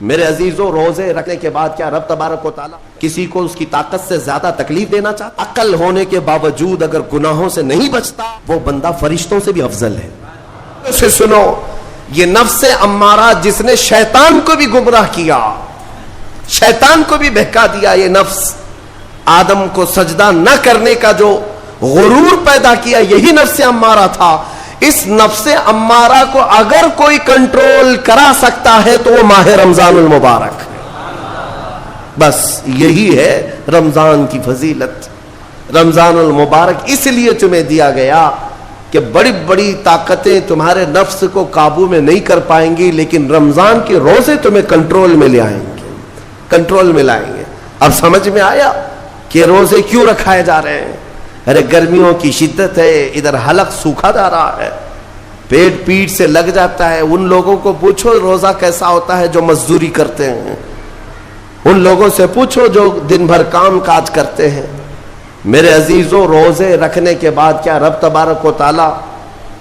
میرے عزیزوں، روزے رکھنے کے بعد کیا رب تبارک و تعالیٰ کسی کو اس کی طاقت سے زیادہ تکلیف دینا چاہتا؟ عقل ہونے کے باوجود اگر گناہوں سے نہیں بچتا، وہ بندہ فرشتوں سے بھی افضل ہے۔ اسے سنو، یہ نفس امارہ جس نے شیطان کو بھی گمراہ کیا، شیطان کو بھی بہکا دیا، یہ نفس آدم کو سجدہ نہ کرنے کا جو غرور پیدا کیا، یہی نفس امارہ تھا۔ اس نفس امارہ کو اگر کوئی کنٹرول کرا سکتا ہے تو وہ ماہ رمضان المبارک، بس یہی ہے رمضان کی فضیلت۔ رمضان المبارک اس لیے تمہیں دیا گیا کہ بڑی بڑی طاقتیں تمہارے نفس کو قابو میں نہیں کر پائیں گی، لیکن رمضان کے روزے تمہیں کنٹرول میں لے آئیں گے، کنٹرول میں لائیں گے۔ اب سمجھ میں آیا کہ روزے کیوں رکھائے جا رہے ہیں؟ ارے گرمیوں کی شدت ہے، ادھر حلق سوکھا جا رہا ہے، پیٹ سے لگ جاتا ہے۔ ان لوگوں کو پوچھو روزہ کیسا ہوتا ہے جو مزدوری کرتے ہیں، ان لوگوں سے پوچھو جو دن بھر کام کاج کرتے ہیں۔ میرے عزیزوں، روزے رکھنے کے بعد کیا رب تبارک و تعالیٰ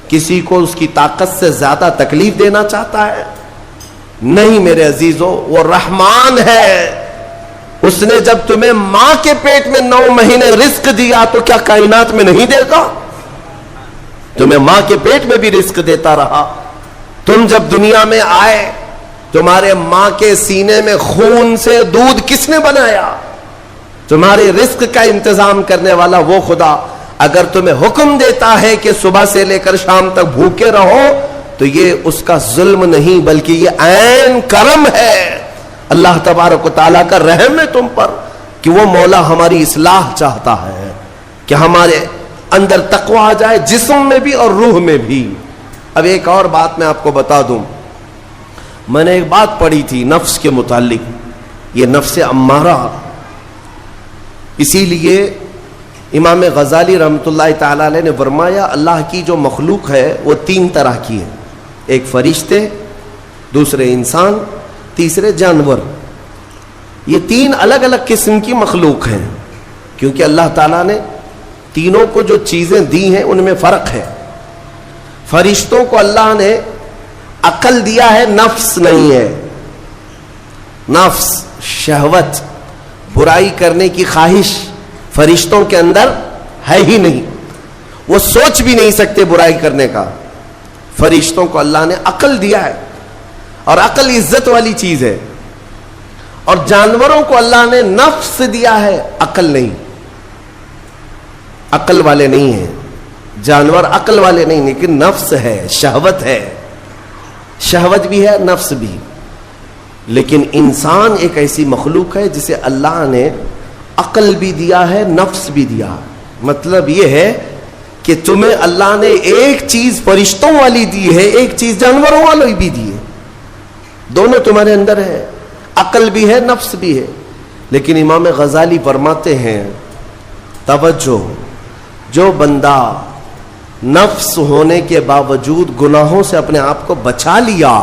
کسی کو اس کی طاقت سے زیادہ تکلیف دینا چاہتا ہے؟ نہیں میرے عزیزوں، وہ رحمان ہے۔ اس نے جب تمہیں ماں کے پیٹ میں 9 مہینے رزق دیا تو کیا کائنات میں نہیں دے گا؟ تمہیں ماں کے پیٹ میں بھی رزق دیتا رہا۔ تم جب دنیا میں آئے، تمہارے ماں کے سینے میں خون سے دودھ کس نے بنایا؟ تمہارے رزق کا انتظام کرنے والا وہ خدا۔ اگر تمہیں حکم دیتا ہے کہ صبح سے لے کر شام تک بھوکے رہو، تو یہ اس کا ظلم نہیں بلکہ یہ عین کرم ہے، اللہ تبارک و تعالیٰ کا رحم ہے تم پر، کہ وہ مولا ہماری اصلاح چاہتا ہے کہ ہمارے اندر تقوی آ جائے، جسم میں بھی اور روح میں بھی۔ اب ایک اور بات میں آپ کو بتا دوں، میں نے ایک بات پڑھی تھی نفس کے متعلق، یہ نفس امارہ، اسی لیے امام غزالی رحمۃ اللہ تعالی علیہ نے فرمایا اللہ کی جو مخلوق ہے وہ 3 طرح کی ہے، ایک فرشتے، دوسرے انسان، تیسرے جانور۔ یہ 3 الگ الگ قسم کی مخلوق ہیں، کیونکہ اللہ تعالیٰ نے تینوں کو جو چیزیں دی ہیں ان میں فرق ہے۔ فرشتوں کو اللہ نے عقل دیا ہے، نفس نہیں ہے۔ نفس، شہوت، برائی کرنے کی خواہش فرشتوں کے اندر ہے ہی نہیں، وہ سوچ بھی نہیں سکتے برائی کرنے کا۔ فرشتوں کو اللہ نے عقل دیا ہے، اور عقل عزت والی چیز ہے۔ اور جانوروں کو اللہ نے نفس دیا ہے، عقل نہیں، عقل والے نہیں ہیں جانور، عقل والے نہیں، لیکن نفس ہے، شہوت ہے، شہوت بھی ہے، نفس بھی۔ لیکن انسان ایک ایسی مخلوق ہے جسے اللہ نے عقل بھی دیا ہے، نفس بھی دیا۔ مطلب یہ ہے کہ تمہیں اللہ نے ایک چیز فرشتوں والی دی ہے، ایک چیز جانوروں والی بھی دی ہے، دونوں تمہارے اندر ہے، عقل بھی ہے، نفس بھی ہے۔ لیکن امام غزالی فرماتے ہیں، توجہ، جو بندہ نفس ہونے کے باوجود گناہوں سے اپنے آپ کو بچا لیا،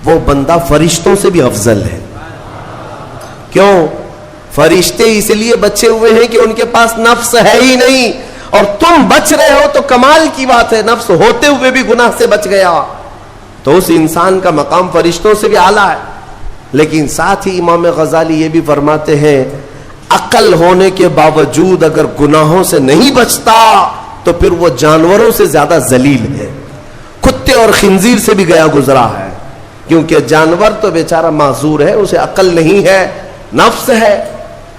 وہ بندہ فرشتوں سے بھی افضل ہے۔ کیوں؟ فرشتے اس لیے بچے ہوئے ہیں کہ ان کے پاس نفس ہے ہی نہیں، اور تم بچ رہے ہو تو کمال کی بات ہے، نفس ہوتے ہوئے بھی گناہ سے بچ گیا تو اس انسان کا مقام فرشتوں سے بھی اعلیٰ ہے۔ لیکن ساتھ ہی امام غزالی یہ بھی فرماتے ہیں، عقل ہونے کے باوجود اگر گناہوں سے نہیں بچتا تو پھر وہ جانوروں سے زیادہ ذلیل ہے، کتے اور خنزیر سے بھی گیا گزرا ہے، کیونکہ جانور تو بیچارہ معذور ہے، اسے عقل نہیں ہے، نفس ہے۔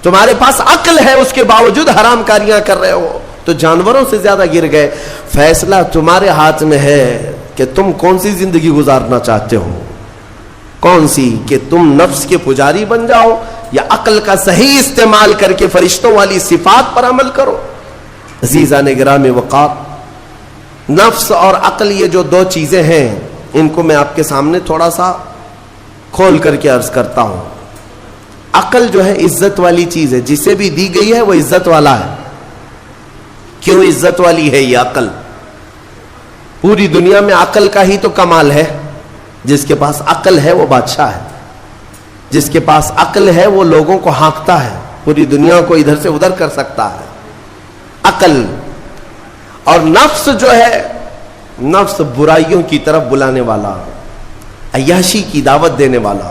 تمہارے پاس عقل ہے، اس کے باوجود حرام کاریاں کر رہے ہو تو جانوروں سے زیادہ گر گئے۔ فیصلہ تمہارے ہاتھ میں ہے کہ تم کون سی زندگی گزارنا چاہتے ہو، کون سی، کہ تم نفس کے پجاری بن جاؤ یا عقل کا صحیح استعمال کر کے فرشتوں والی صفات پر عمل کرو۔ عزیزان گرامی وقار، نفس اور عقل یہ جو 2 چیزیں ہیں، ان کو میں آپ کے سامنے تھوڑا سا کھول کر کے عرض کرتا ہوں۔ عقل جو ہے عزت والی چیز ہے، جسے بھی دی گئی ہے وہ عزت والا ہے۔ کیوں عزت والی ہے یہ عقل؟ پوری دنیا میں عقل کا ہی تو کمال ہے، جس کے پاس عقل ہے وہ بادشاہ ہے، جس کے پاس عقل ہے وہ لوگوں کو ہانکتا ہے، پوری دنیا کو ادھر سے ادھر کر سکتا ہے، عقل۔ اور نفس جو ہے، نفس برائیوں کی طرف بلانے والا، عیاشی کی دعوت دینے والا،